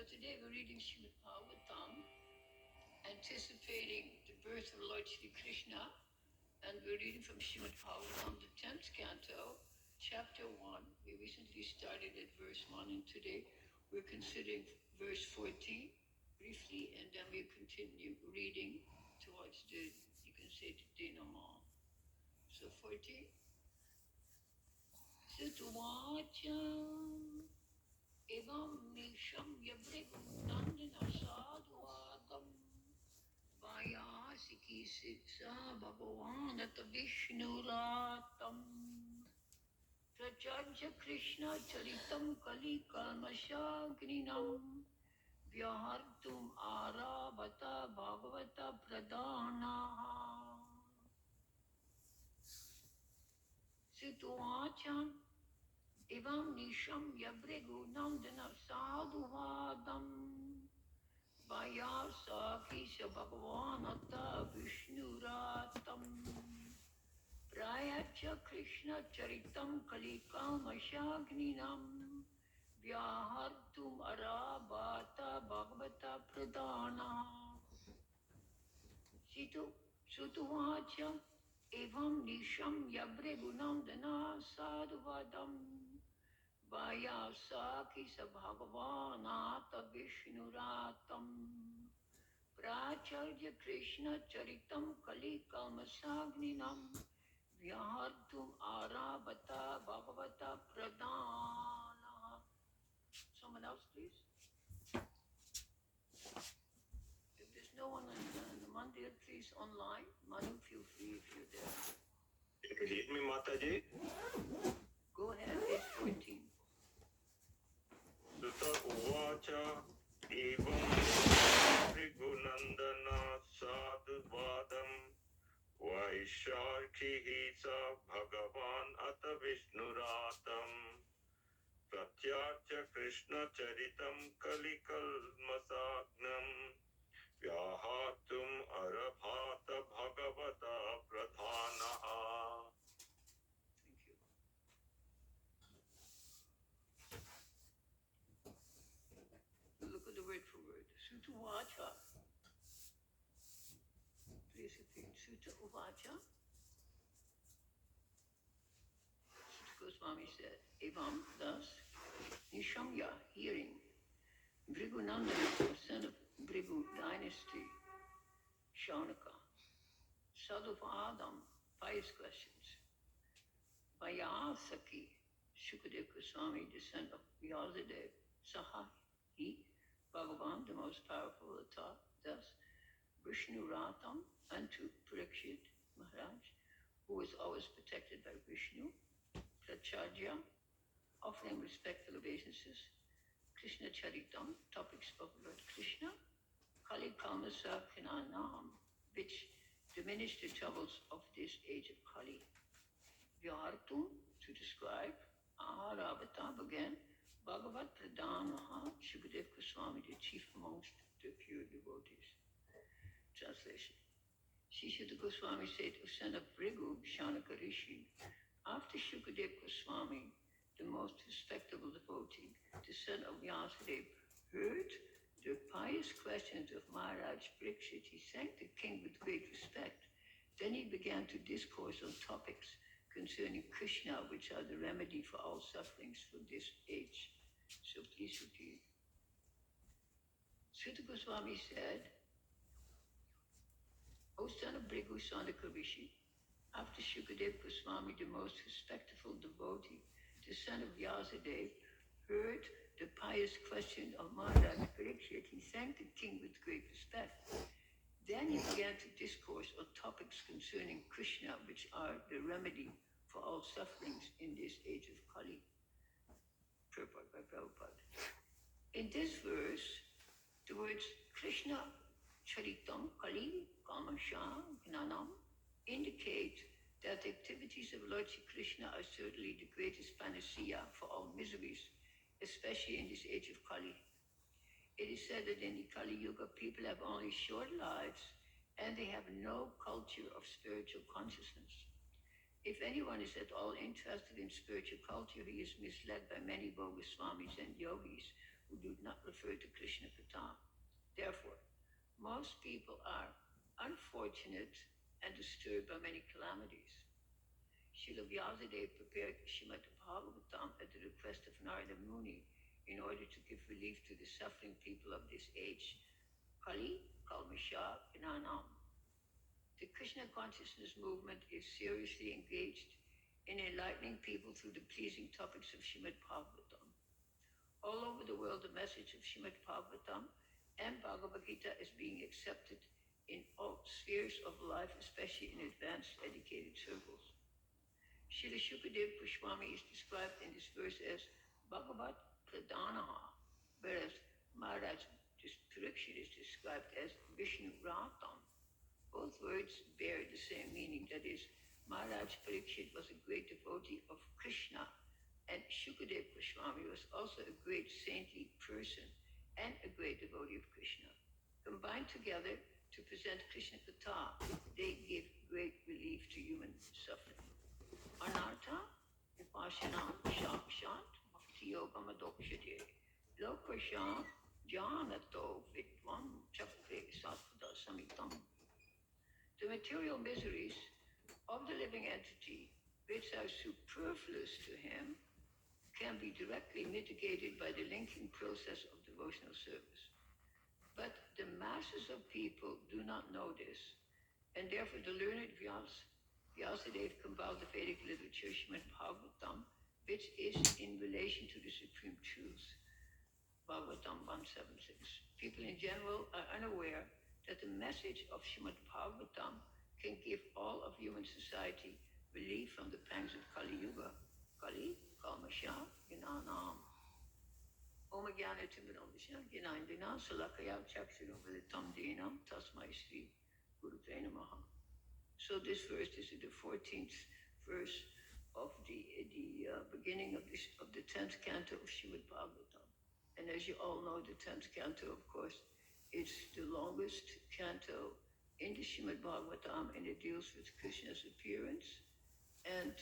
So today we're reading Srimad Bhagavatam, anticipating the birth of Lord Sri Krishna, and we're reading from Srimad Bhagavatam, the 10th canto, chapter 1. We recently started at verse 1, and today we're considering verse 14 briefly, and then we continue reading towards the, you can say, the denouement. So 14. Situvacha evam nisham yabrigundandina sadhuvadam vayasiki sitsa bhagavanat vishnuratam prachajya krishna charitam kali kalmashagninam vyahartum arabhata bhagavata pradhanaha situvacham evam nisham yabrigundandina sadhuvadam Vayasakisha Bhagavanata Vishnuratam Prayacha Krishna Charitam Kalikalmashagninam Vyahartum Arabhata Bhagavata Pradhana Sutuvacha Evam Nisham Yabre Gunandana Sadhuvadam Vayasakisha Bhagavanata Vishnuratam Pracharya Krishna Charitam Kali Kalmasagninam Vyahartum Arabhata Bhagavata Pradhana. Someone else, please. If there's no one on the Monday, please online. Manu, feel free if you're there. Lead me, Mataji. Go ahead, page 14. Sutta Uvacha Evam Rigunandana Sadhuvadam Vaishakhihi Sa Bhagavan Ata Vishnuratam Pratyarcha Krishna Charitam Kalikal Masagnam Vyahatum Arabhata Bhagavata Pradhanaha. Thank you. Look at the word for word. Sutta Uvacha. Please repeat. Sutta Uvacha. Sutta Goswami said, Evam, thus, Nishamya, hearing, Bhrigunandana, son of Bhrigu dynasty, Shaunaka, Sadhuvadam, pious questions, Vayasaki, Shukadev Goswami, descent of Vyasadev, Saha, he, Bhagavan, the most powerful of the top, thus, Vishnuratam, unto Parikshit Maharaj, who was always protected by Vishnu, Pracharya, offering respectful obeisances, Krishna Charitam, topics of Lord Krishna, Kali Kalmasa Kinanam, which diminish the troubles of this age of Kali. Vyartum, to describe, Arabhatam, again, Bhagavat Pradhanaha, Shukadev Goswami, the chief amongst the pure devotees. Translation. Srila Goswami said, O son of Bhrigu, Shaunaka Rishi, after Shukadev Goswami, the most respectable devotee, the son of Vyasadeva, heard the pious questions of Maharaj Parikshit, he thanked the king with great respect. Then he began to discourse on topics concerning Krishna, which are the remedy for all sufferings from this age. So please repeat. Srila Goswami said, O son of Bhrigu Shaunaka Rishi, after Shukadev Goswami, the most respectful devotee, the son of Vyasadeva, heard the pious question of Maharaj Parikshit, he thanked the king with great respect. Then he began to discourse on topics concerning Krishna, which are the remedy for all sufferings in this age of Kali. Purport by Prabhupada. In this verse, the words Krishna Charitam Kali Kalmasha Gnanam indicate that the activities of Lord Sri Krishna are certainly the greatest panacea for all miseries, especially in this age of Kali. It is said that in the Kali Yuga, people have only short lives and they have no culture of spiritual consciousness. If anyone is at all interested in spiritual culture, he is misled by many bogus swamis and yogis who do not refer to Krishna Katha. Therefore, most people are unfortunate and disturbed by many calamities. Srila Vyasadeva prepared Srimad Bhagavatam at the request of Narada Muni in order to give relief to the suffering people of this age. Kali, Kalmasha, Gnanam. The Krishna consciousness movement is seriously engaged in enlightening people through the pleasing topics of Srimad Bhagavatam. All over the world, the message of Srimad Bhagavatam and Bhagavad Gita is being accepted in all spheres of life, especially in advanced educated circles. Srila Shukadeva Goswami is described in this verse as Bhagavat Pradhanaha, whereas Maharaj Parikshit is described as Vishnu Ratam. Both words bear the same meaning, that is, Maharaj Parikshit was a great devotee of Krishna, and Shukadeva Goswami was also a great saintly person and a great devotee of Krishna. Combined together to present Krishna Katha, they give great relief to human suffering. Anartha, Vipassana, Sakshat, Bhakti Yoga Madokshade, Lokasha, Janato, Vidvam, Chakre, Sattva, Samitam. The material miseries of the living entity, which are superfluous to him, can be directly mitigated by the linking process of devotional service. But the masses of people do not know this, and therefore the learned Vyasadeva compiled the Vedic literature Srimad Bhagavatam, which is in relation to the supreme truth, Bhagavatam 176. People in general are unaware that the message of Srimad Bhagavatam can give all of human society relief from the pangs of Kali Yuga. Kali, Kalmasha, Gnanam. Om Jnana Timirandasya, Gnanandina, Salakaya Chakshiram Vilitam Dinam, Tasmai Sri Guru Namaha. So this verse is the 14th verse of the beginning of the 10th canto of Srimad Bhagavatam. And as you all know, the 10th canto, of course, is the longest canto in the Srimad Bhagavatam, and it deals with Krishna's appearance. And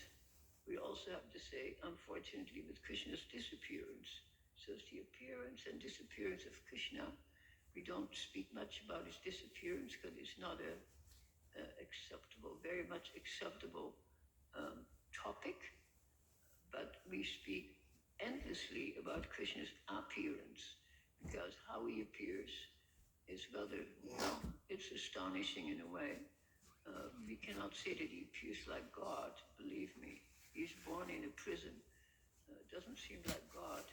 we also have to say, unfortunately, with Krishna's disappearance. So it's the appearance and disappearance of Krishna. We don't speak much about his disappearance because it's not a acceptable, very much acceptable topic, but we speak endlessly about Krishna's appearance, because how he appears is rather, it's astonishing in a way. We cannot say that he appears like God, believe me. He's born in a prison. Doesn't seem like God.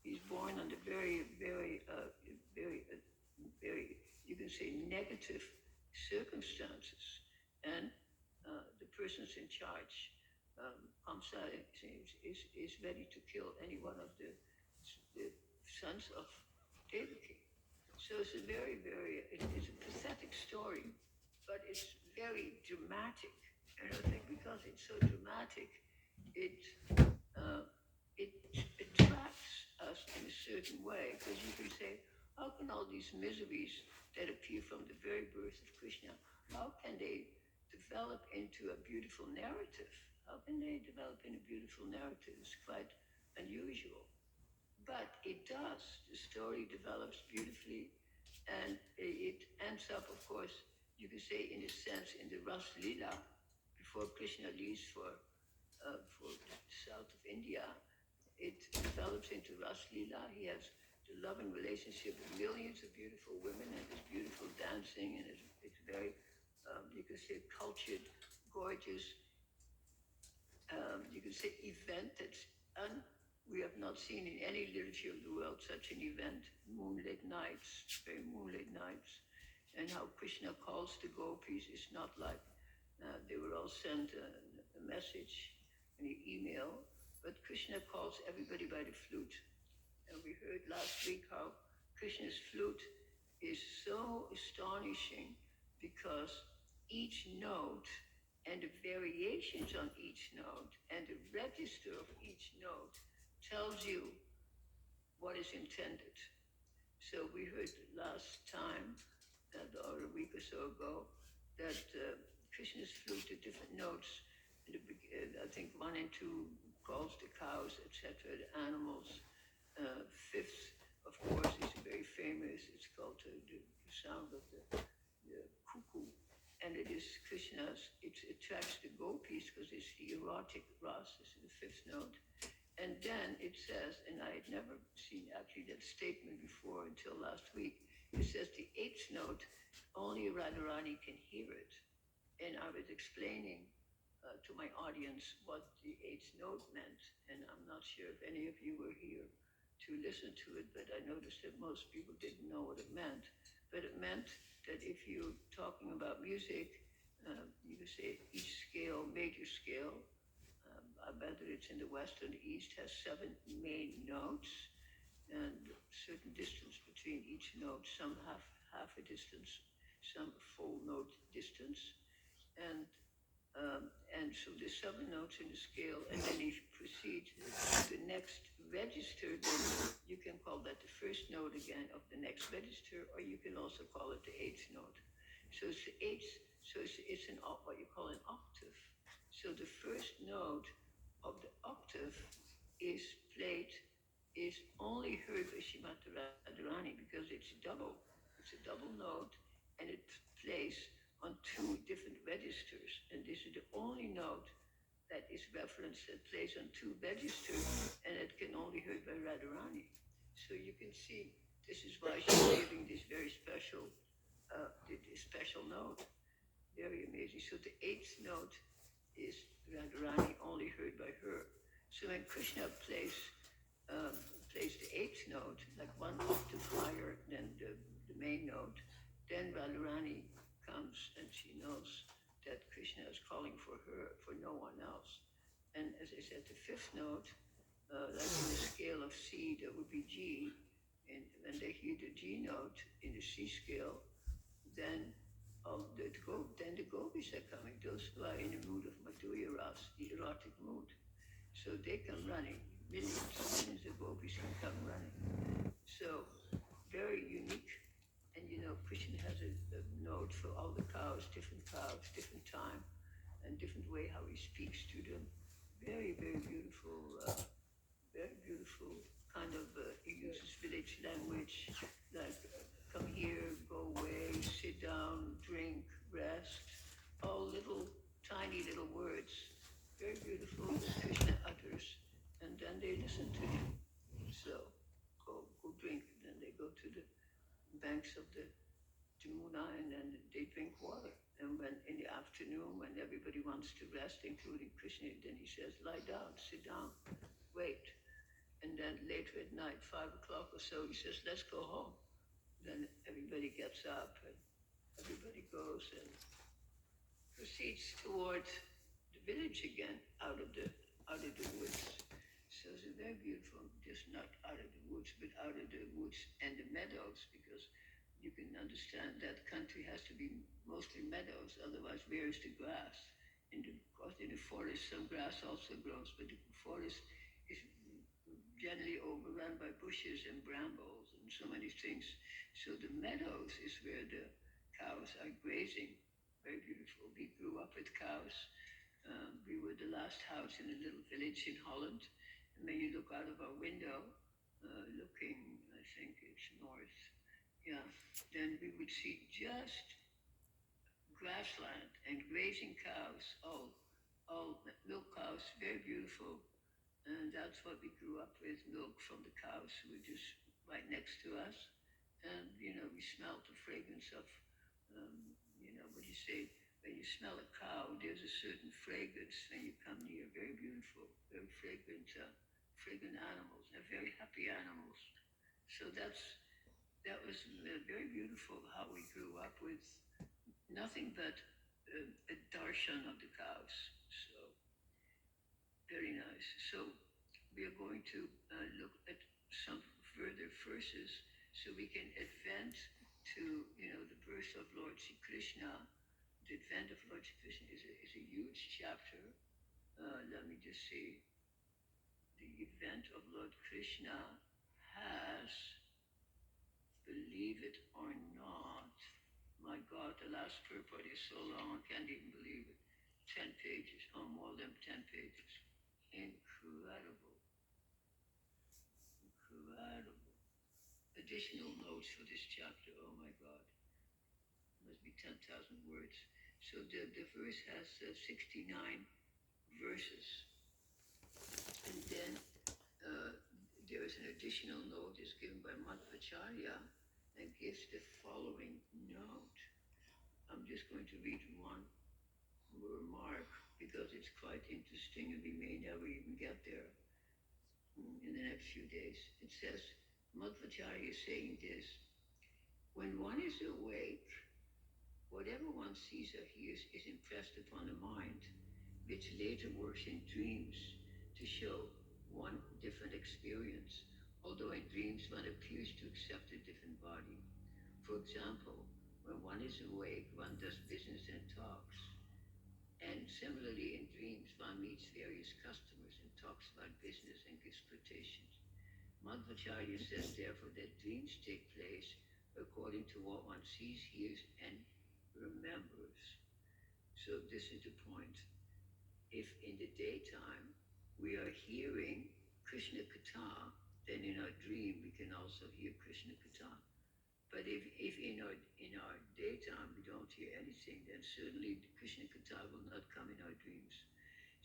He's born under very, very, you can say, negative circumstances, and the persons in charge, Kamsa, is ready to kill any one of the sons of Devaki. So it's a very, it's a pathetic story, but it's very dramatic. And I think because it's so dramatic, it attracts us in a certain way, because you can say, how can all these miseries that appear from the very birth of Krishna, how can they develop into a beautiful narrative? How can they develop in a beautiful narrative? It's quite unusual. But it does. The story develops beautifully, and it ends up, of course, you can say, in a sense, in the Ras Lila, before Krishna leaves for the south of India. It develops into Ras Lila. He has the loving relationship with millions of beautiful women, and it's beautiful dancing, and it's very, you can say, cultured, gorgeous, you can say, event that's we have not seen in any literature of the world such an event. Moonlit nights, very moonlit nights, and how Krishna calls the gopis. It's not like they were all sent a message, an email, but Krishna calls everybody by the flute. And we heard last week how Krishna's flute is so astonishing, because each note and the variations on each note and the register of each note tells you what is intended. So we heard last time, or a week or so ago, that Krishna's flute, the different notes, I think 1 and 2 calls the cows, etc., the animals. Fifth of course, is very famous. It's called the sound of the cuckoo. And it is Krishna's, it attracts the gopis because it's the erotic rasa, is the fifth note. And then it says, and I had never seen actually that statement before until last week, it says the eighth note, only Radharani can hear it. And I was explaining to my audience what the eighth note meant, and I'm not sure if any of you were here to listen to it, but I noticed that most people didn't know what it meant. But it meant that if you're talking about music, you could say each scale, major scale, whether it's in the west or the east, has 7 main notes and certain distance between each note, some half a distance, some full note distance. And so there's 7 notes in the scale, and then if you proceed to the next register, then you can call that the first note again of the next register, or you can also call it the 8th note. So it's the 8th, so it's an what you call an octave. So the first note of the octave is played, is only heard by Srimati Radharani because it's double. It's a double note, and it plays on 2 different registers, and this is the only note that is referenced that plays on 2 registers, and it can only heard by Radharani. So you can see this is why she's giving this very special, this special note. Very amazing. So the 8th note is Radharani, only heard by her. So when Krishna plays the 8th note, like 1 octave higher than the main note, then Radharani comes and she knows that Krishna is calling for her, for no one else. And as I said, the 5th note, like in the scale of C, that would be G. And when they hear the G note in the C scale, then the gopis are coming. Those who are in the mood of Madhurya Ras, the erotic mood. So they come running. Millions of gopis can come running. So very unique. And Krishna has a note for all the cows, different time, and different way how he speaks to them. Very, very beautiful kind of, he uses village language, like come here, go away, sit down, drink, rest, all little, tiny little words. Very beautiful that Krishna utters, and then they listen to him. So, go drink, then they go to the banks of the Jamuna, and then they drink water. And when in the afternoon, when everybody wants to rest, including Krishna, then he says, lie down, sit down, wait. And then later at night, 5 o'clock or so, he says, let's go home. Then everybody gets up and everybody goes and proceeds toward the village again, out of the woods. So it's very beautiful, just not out of the woods, but out of the woods and the meadows, because you can understand that country has to be mostly meadows, otherwise where is the grass? In the forest, some grass also grows, but the forest is generally overrun by bushes and brambles and so many things. So the meadows is where the cows are grazing. Very beautiful. We grew up with cows. We were the last house in a little village in Holland. And when you look out of our window, looking, I think it's north, yeah, then we would see just grassland and grazing cows, all milk cows, very beautiful. And that's what we grew up with, milk from the cows who were just right next to us. And, we smelled the fragrance of, what do you say, when you smell a cow, there's a certain fragrance when you come near. Very beautiful, very fragrant animals, and very happy animals. So that was very beautiful how we grew up with nothing but a darshan of the cows. So very nice. So we are going to look at some further verses so we can advance to, the birth of Lord Sri Krishna. The advent of Lord Sri Krishna is a huge chapter. Let me just see. The event of Lord Krishna has, believe it or not, my God, the last purport is so long, I can't even believe it. 10 pages, or more than 10 pages. Incredible. additional notes for this chapter. Oh my God, must be 10,000 words. So the verse has 69 verses. And then there is an additional note is given by Madhvacharya and gives the following note. I'm just going to read one remark because it's quite interesting and we may never even get there in the next few days. It says, Madhvacharya is saying this: when one is awake, whatever one sees or hears is impressed upon the mind, which later works in dreams to show one different experience, although in dreams one appears to accept a different body. For example, when one is awake, one does business and talks. And similarly, in dreams, one meets various customers and talks about business and gives quotations. Madhvacharya says, therefore, that dreams take place according to what one sees, hears, and remembers. So this is the point. If in the daytime we are hearing Krishna Katha, then in our dream we can also hear Krishna Katha. But if in our daytime we don't hear anything, then certainly Krishna Katha will not come in our dreams.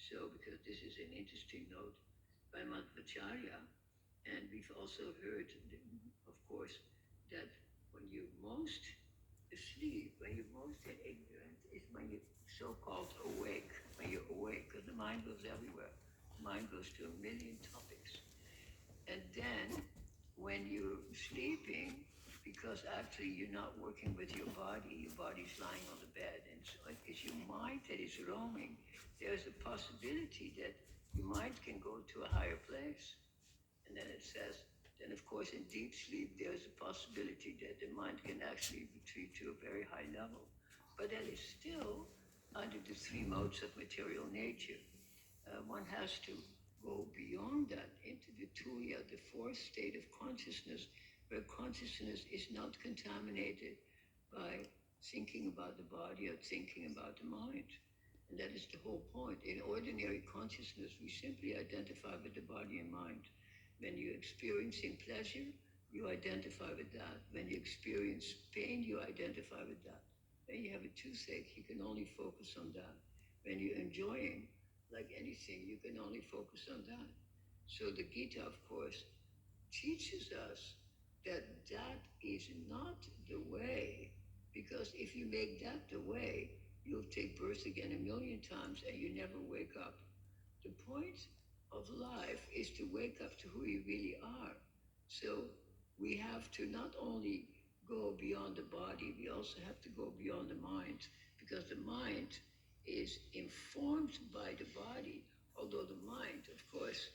So, because this is an interesting note by Madhvacharya, and we've also heard, of course, that when you're most asleep, when you're most ignorant, is when you're so-called awake, when you're awake, because the mind goes everywhere. The mind goes to a million topics. And then when you're sleeping, because actually you're not working with your body's lying on the bed, and so it's your mind that is roaming. There's a possibility that your mind can go to a higher place. And then it says, then of course in deep sleep, there's a possibility that the mind can actually retreat to a very high level. But that is still under the three modes of material nature. One has to go beyond that into the Tuya, the fourth state of consciousness, where consciousness is not contaminated by thinking about the body or thinking about the mind. And that is the whole point. In ordinary consciousness, we simply identify with the body and mind. When you're experiencing pleasure, you identify with that. When you experience pain, you identify with that. When you have a toothache, you can only focus on that. When you're enjoying, like anything, you can only focus on that. So the Gita, of course, teaches us that that is not the way, because if you make that the way, you'll take birth again a million times and you never wake up. The point of life is to wake up to who you really are. So we have to not only go beyond the body, we also have to go beyond the mind, because the mind is informed by the body, although the mind, of course,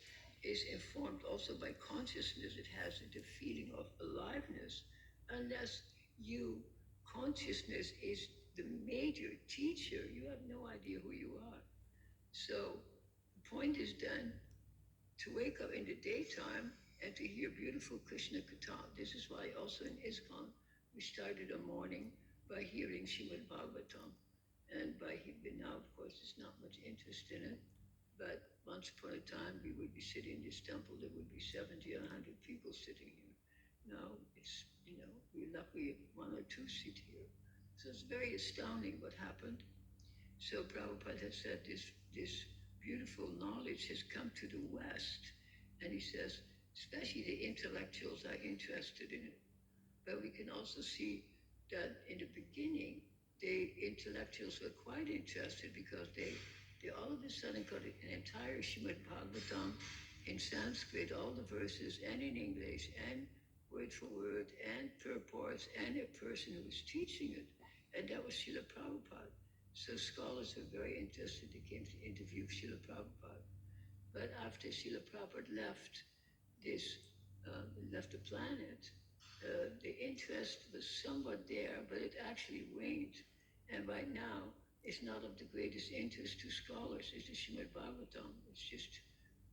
is informed also by consciousness. It has the feeling of aliveness. Unless consciousness is the major teacher, you have no idea who you are. So the point is then to wake up in the daytime and to hear beautiful Krishna Katha. This is why also in ISKCON we started a morning by hearing Srimad Bhagavatam. And now, of course, there's not much interest in it. But once upon a time, we would be sitting in this temple, there would be 70 or 100 people sitting here. Now it's, we're lucky if one or two sit here. So it's very astounding what happened. So Prabhupada has said this beautiful knowledge has come to the West. And he says, especially the intellectuals are interested in it. But we can also see that in the beginning, the intellectuals were quite interested because they all of a sudden got an entire Srimad Bhagavatam in Sanskrit, all the verses, and in English, and word for word, and purports, and a person who was teaching it. And that was Srila Prabhupada. So scholars were very interested. They came to interview Srila Prabhupada. But after Srila Prabhupada left the planet, the interest was somewhat there, but it actually waned. And right now, it's not of the greatest interest to scholars. It's the Srimad Bhagavatam. It's just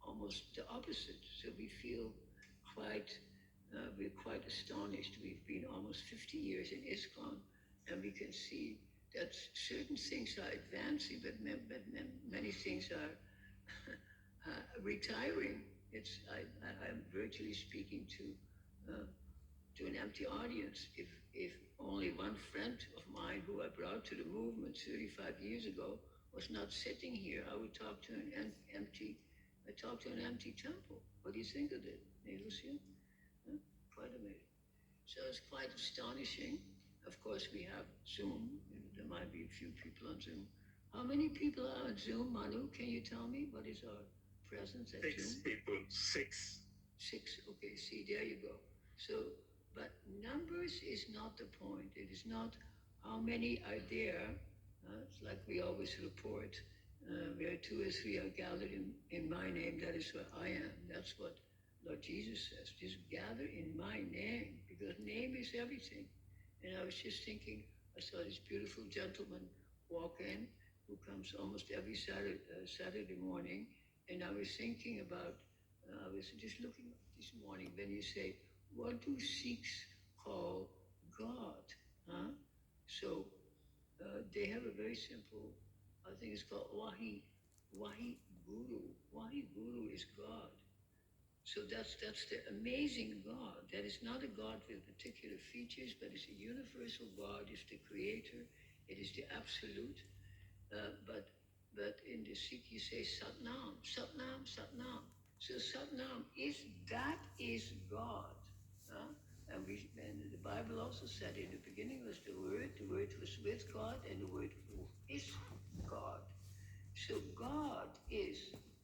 almost the opposite. So we feel we're quite astonished. We've been almost 50 years in ISKCON, and we can see that certain things are advancing, but many things are retiring. I'm virtually speaking to to an empty audience. If only one friend of mine who I brought to the movement 35 years ago was not sitting here, I would talk to an empty temple. What do you think of it, Lucia? Huh? Quite amazing. So it's quite astonishing. Of course, we have Zoom. There might be a few people on Zoom. How many people are on Zoom, Manu? Can you tell me what is our presence at Zoom? 6 people. 6. 6. Okay, see, there you go. So, but numbers is not the point. It is not how many are there. It's like we always report. Where 2 or 3 are gathered in my name, that is where I am. That's what Lord Jesus says. Just gather in my name, because name is everything. And I was just thinking, I saw this beautiful gentleman walk in who comes almost every Saturday morning. And I was thinking about, I was just looking this morning when you say, what do Sikhs call God? Huh? So they have a very simple, I think it's called Wahi Guru. Wahi Guru is God. So that's the amazing God. That is not a God with particular features, but it's a universal God. It's the creator. It is the absolute. But in the Sikh you say Satnam, Satnam, Satnam. So Satnam is God. And the Bible also said in the beginning was the Word was with God, and the Word is God. So God is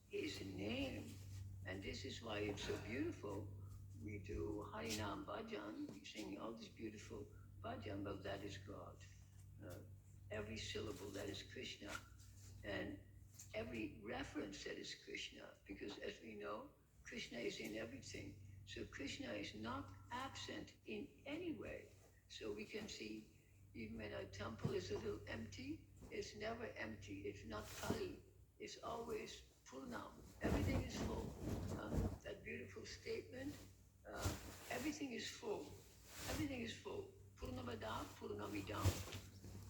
His name. And this is why it's so beautiful. We do Harinam Bhajan, we sing all this beautiful bhajan, but that is God. Every syllable, that is Krishna. And every reference, that is Krishna. Because as we know, Krishna is in everything. So Krishna is not absent in any way. So we can see, even when a temple is a little empty, it's never empty. It's not Kali. It's always Purnam. Everything is full. That beautiful statement, everything is full. Everything is full. Purnamada, Purnamidam.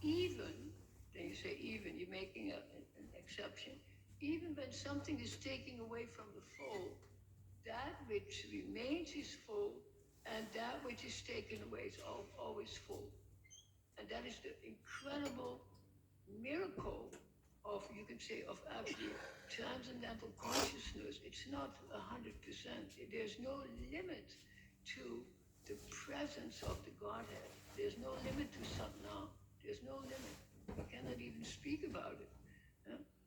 Even, then you say even, you're making an exception. Even when something is taken away from the full, that which remains is full, and that which is taken away is always full. And that is the incredible miracle of, you could say, of actually transcendental consciousness. It's not 100%. There's no limit to the presence of the Godhead. There's no limit to Satnam. There's no limit. We cannot even speak about it.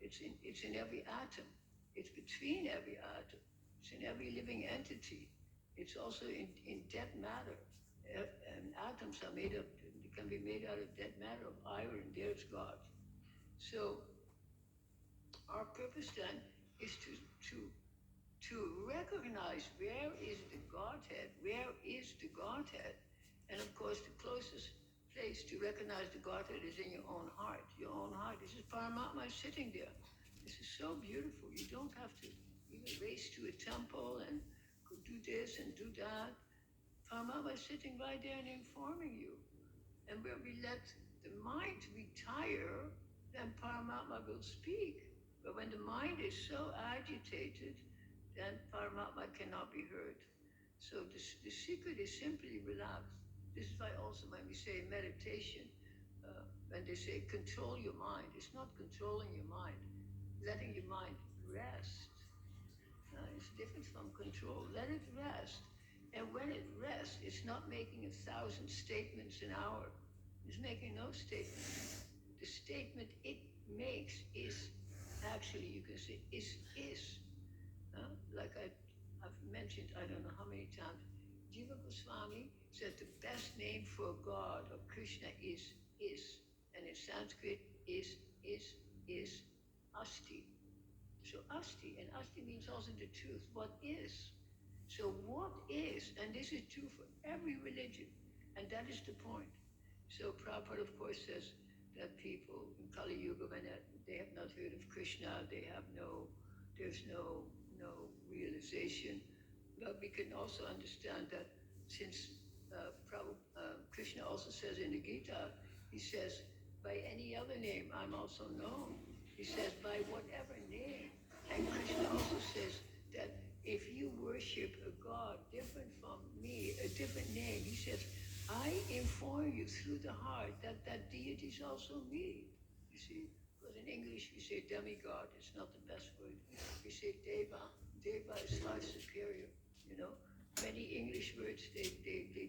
It's in every atom. It's between every atom. It's in every living entity. It's also in dead matter. And atoms are made up, can be made out of dead matter, of iron. There's God. So our purpose then is to recognize where is the Godhead, and of course the closest place to recognize the Godhead is in your own heart. Your own heart. This is Paramatma sitting there. This is so beautiful. You don't have to even race to a temple and go do this and do that. Paramatma is sitting right there and informing you. And when we let the mind retire, then Paramatma will speak. But when the mind is so agitated, then Paramatma cannot be heard. So the secret is simply relax. This is why also when we say meditation, when they say control your mind, it's not controlling your mind, letting your mind rest. It's different from control. Let it rest. And when it rests, it's not making 1,000 statements an hour. It's making no statements. The statement it makes is actually, you can say, is. Like I've mentioned, I don't know how many times, Jiva Goswami said the best name for God or Krishna is. And in Sanskrit, is Asti. So Asti, and Asti means also the truth. What is? So what is, and this is true for every religion, and that is the point. So Prabhupada, of course, says that people in Kali Yuga, when they have not heard of Krishna, there's no realization. But we can also understand that since Krishna also says in the Gita, he says, by any other name, I'm also known. He says, by whatever name. And Krishna also says that if you worship a God different from me, a different name, he says, I inform you through the heart that that deity is also me. You see, because in English we say demigod, it's not the best word. We say deva. Deva is far superior, you know. Many English words, they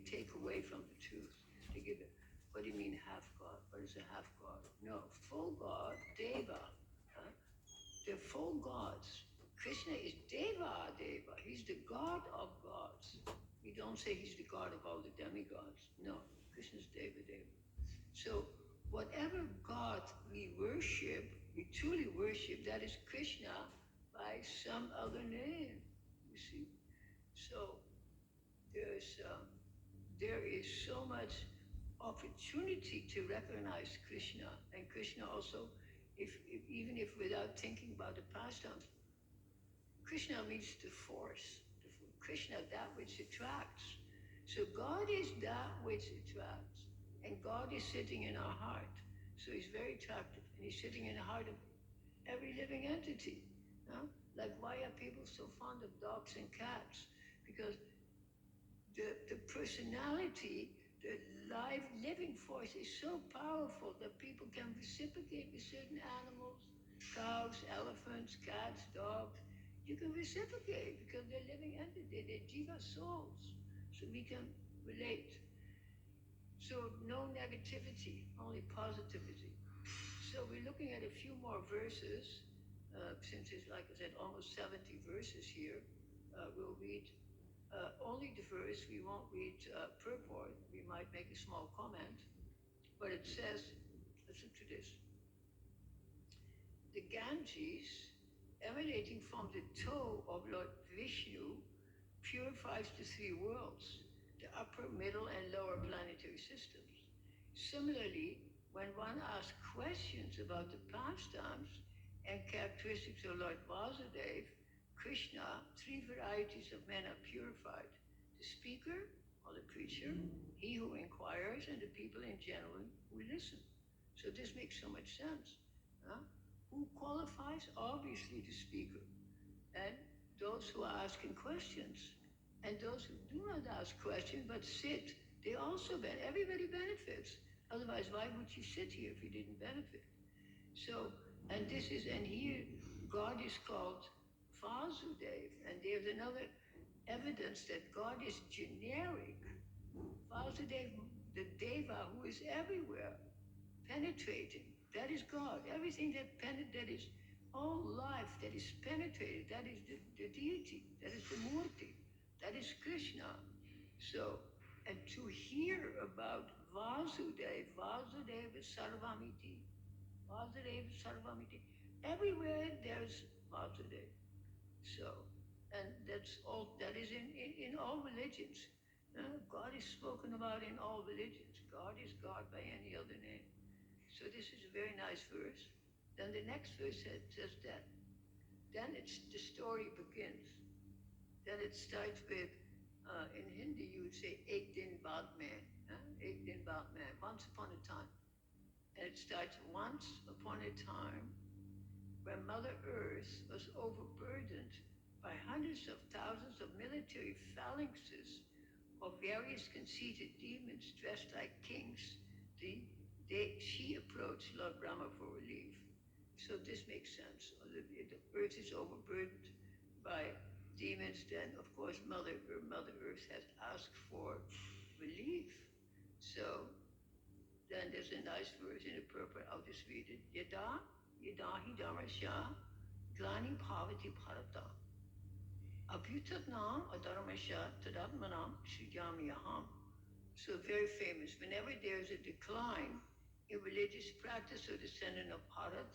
take away from the truth. They give it, what do you mean half God? What is a half God? No, full God, deva. Huh? They're full gods. Krishna is Deva Deva. He's the God of gods. We don't say he's the God of all the demigods. No, Krishna's Deva Deva. So whatever God we worship, we truly worship, that is Krishna by some other name. You see. So there's there is so much opportunity to recognize Krishna, and Krishna also, if even if without thinking about the pastimes, Krishna means the force. Krishna, that which attracts. So God is that which attracts, and God is sitting in our heart. So He's very attractive, and He's sitting in the heart of every living entity. Huh? Like, why are people so fond of dogs and cats? Because the personality, the live living force is so powerful that people can reciprocate with certain animals, cows, elephants, cats, dogs. You can reciprocate because they're living entities, they're jiva souls. So we can relate. So no negativity, only positivity. So we're looking at a few more verses, since it's, like I said, almost 70 verses here. We'll read only the verse, we won't read purport. We might make a small comment, but it says, listen to this. The Ganges, emanating from the toe of Lord Vishnu, purifies the three worlds, the upper, middle, and lower planetary systems. Similarly, when one asks questions about the pastimes and characteristics of Lord Vasudeva, Krishna, three varieties of men are purified: the speaker or the preacher, he who inquires, and the people in general who listen. So this makes so much sense. Huh? Who qualifies? Obviously the speaker. And those who are asking questions. And those who do not ask questions but sit, they also benefit. Everybody benefits. Otherwise, why would you sit here if you didn't benefit? So, and this is, and here God is called Vasudev, and there's another evidence that God is generic. Vasudev, the Deva who is everywhere, penetrating. That is God. Everything that is all life that is penetrated, that is the deity, that is the Murti, that is Krishna. So, and to hear about Vasudeva, Vasudeva Sarvamiti, Vasudeva Sarvamiti, everywhere there's Vasudeva. So, and that's all, that is in all religions. God is spoken about in all religions. God is God by any other name. So this is a very nice verse. Then the next verse says that. Then the story begins. Then it starts with, in Hindi you would say, Ek din baad mein, Ek din baad mein, once upon a time. And it starts, once upon a time, when Mother Earth was overburdened by hundreds of thousands of military phalanxes of various conceited demons dressed like kings, she approached Lord Brahma for relief. So this makes sense. The earth is overburdened by demons, then of course Mother Earth has asked for relief. So then there's a nice verse in the purport, I'll just read it. Yada hi dharmasya glani bhavati bharata abhyutatnam adharmasya tadatmanam srijamyaham. So very famous. Whenever there's a decline in religious practice or descendant of Bharat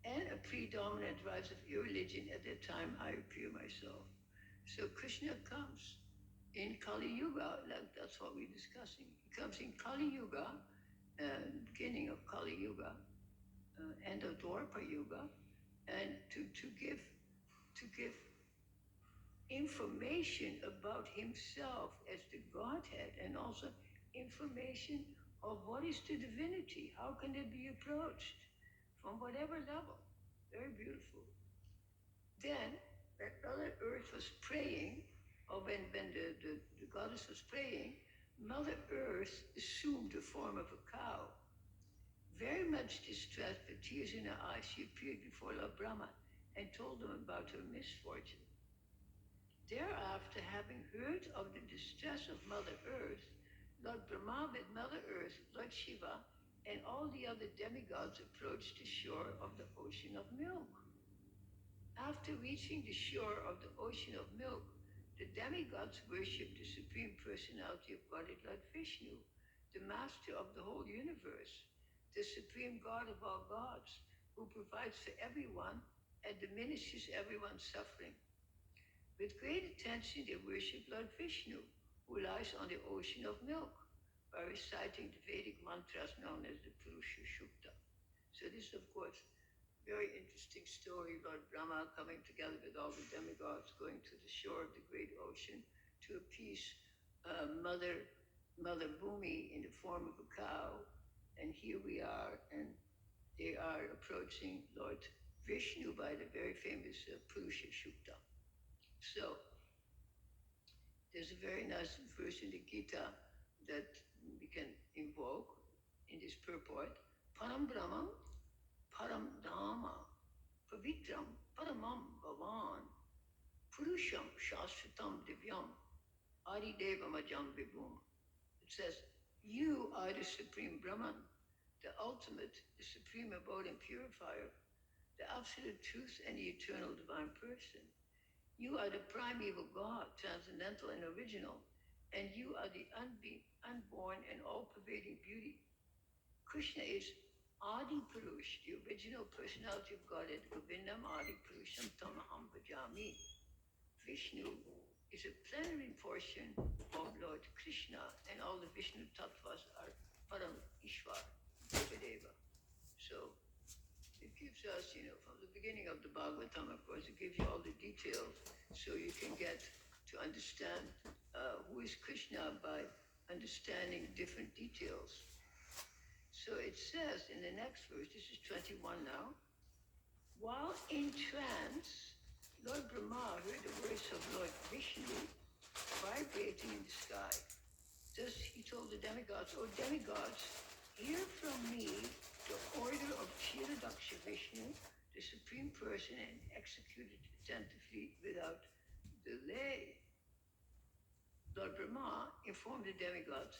and a predominant rise of irreligion at that time, I appear myself. So Krishna comes in Kali Yuga, like that's what we're discussing. He comes in Kali Yuga, beginning of Kali Yuga, end of Dwapara Yuga, and to give information about himself as the Godhead, and also information of what is the divinity, how can it be approached from whatever level. Very beautiful. Then, when Mother Earth was praying, or when the goddess was praying, Mother Earth assumed the form of a cow. Very much distressed, with tears in her eyes, she appeared before Lord Brahma and told him about her misfortune. Thereafter, having heard of the distress of Mother Earth, Lord Brahma with Mother Earth, Lord Shiva, and all the other demigods approached the shore of the ocean of milk. After reaching the shore of the ocean of milk, the demigods worshipped the Supreme Personality of Godhead Lord Vishnu, the Master of the whole universe, the Supreme God of all gods, who provides for everyone and diminishes everyone's suffering. With great attention, they worship Lord Vishnu, who lies on the ocean of milk, by reciting the Vedic mantras known as the Purusha Shukta. So this, of course, very interesting story about Brahma coming together with all the demigods, going to the shore of the great ocean to appease Mother Bhumi in the form of a cow. And here we are, and they are approaching Lord Vishnu by the very famous Purusha Shukta. So there's a very nice verse in the Gita that we can invoke in this purport. Param Brahmam, Param Dhamma, Pavitram, Paramam Bhavan, Purusham Shashvatam Divyam, Adi Devam Ajam Vibhum. It says, you are the Supreme Brahman, the ultimate, the supreme abode and purifier, the absolute truth and the eternal divine person. You are the primeval God, transcendental and original, and you are the unborn and all-pervading beauty. Krishna is Adi Purush, the original personality of Godhead, Govindam Adi Purusham Tamaham Bhajami. Vishnu is a plenary portion of Lord Krishna, and all the Vishnu tattvas are Param Ishwar, Devadeva. So it gives us, from the beginning of the Bhagavatam, of course, it gives you all the details so you can get to understand who is Krishna by understanding different details. So it says in the next verse, this is 21 now, while in trance, Lord Brahma heard the voice of Lord Vishnu vibrating in the sky. Thus he told the demigods, O demigods, hear from me the order of Kshirodaksha Vishnu, the Supreme Person, and execute it attentively without delay. Lord Brahma informed the demigods,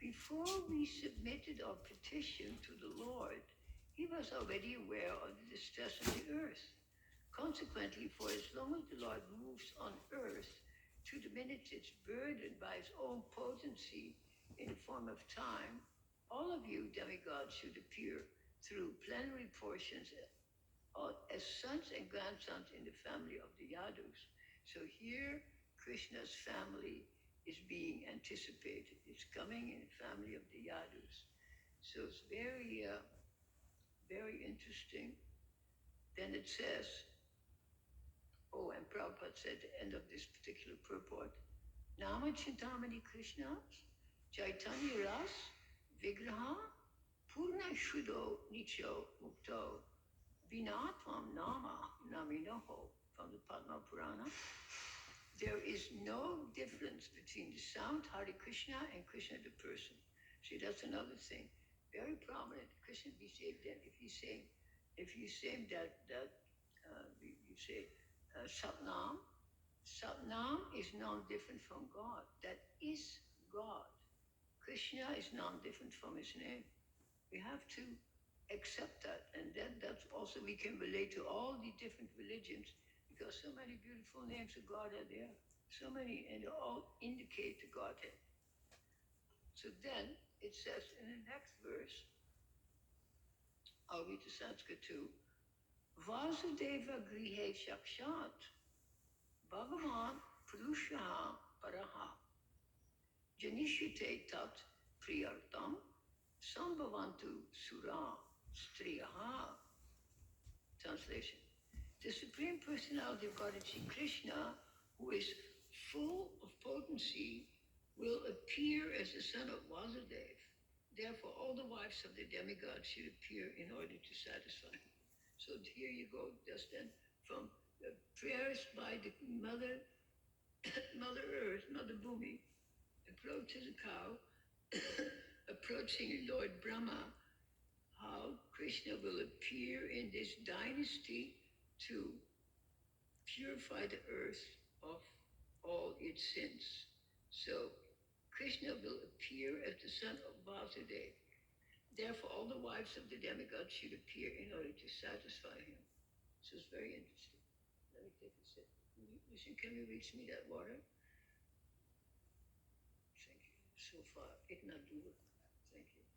before we submitted our petition to the Lord, he was already aware of the distress of the earth. Consequently, for as long as the Lord moves on earth to diminish its burden by his own potency in the form of time, all of you demigods should appear through plenary portions as sons and grandsons in the family of the Yadus. So here, Krishna's family is being anticipated. It's coming in the family of the Yadus. So it's very, very interesting. Then it says, and Prabhupada said at the end of this particular purport, Nama Chintamani Krishna, Chaitanya Ras, Vigraha, Purna Shuddho Nicho Mukto, Vinatvam Nama Naminoho, from the Padma Purana. There is no difference between the sound Hare Krishna and Krishna the person. See, that's another thing. Very prominent. Krishna be saved then. If you say that you say Satnam, Satnam is non-different from God. That is God. Krishna is non-different from his name. We have to accept that, and then that's also we can relate to all the different religions. Because so many beautiful names of God are there. So many, and they all indicate the Godhead. So then it says in the next verse, I'll read the Sanskrit too. Vasudeva grihe shakshat, Bhagavan Purushaha Paraha, Janishite tat priyartam, Sambhavantu Sura Striyaha. Translation. The Supreme Personality of Godhead, Sri Krishna, who is full of potency, will appear as the son of Vasudeva. Therefore, all the wives of the demigods should appear in order to satisfy him. So here you go, just then, from the prayers by the Mother Earth, Mother Bhumi, approaches a cow, approaching Lord Brahma, how Krishna will appear in this dynasty to purify the earth of all its sins. So Krishna will appear as the son of Vasudeva. Therefore, all the wives of the demigods should appear in order to satisfy him. So it's very interesting. Let me take a sip. Listen, can you reach me that water? Thank you. So far, it not do it. Thank you.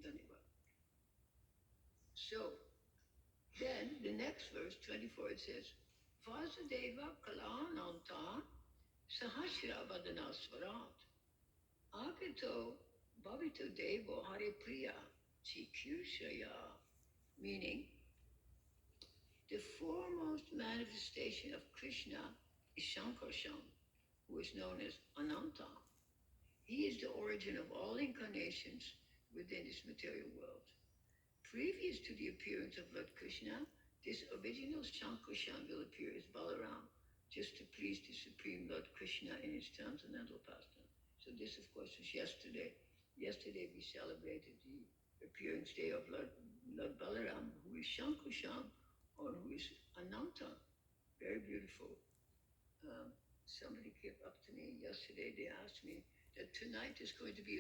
Dhanyavad. So, then the next verse, 24, it says, Vasudeva kalananta sahasra vadanasvarat agato bhavito devo hare priya chikushaya, meaning the foremost manifestation of Krishna is Shankarshan, who is known as Ananta. He is the origin of all incarnations within this material world. Previous to the appearance of Lord Krishna, this original Shankarshan will appear as Balaram, just to please the Supreme Lord Krishna in his transcendental pastime. So this, of course, was yesterday. Yesterday we celebrated the appearance day of Lord Balaram, who is Shankarshan, or who is Ananta. Very beautiful. Somebody came up to me yesterday, they asked me that tonight is going to be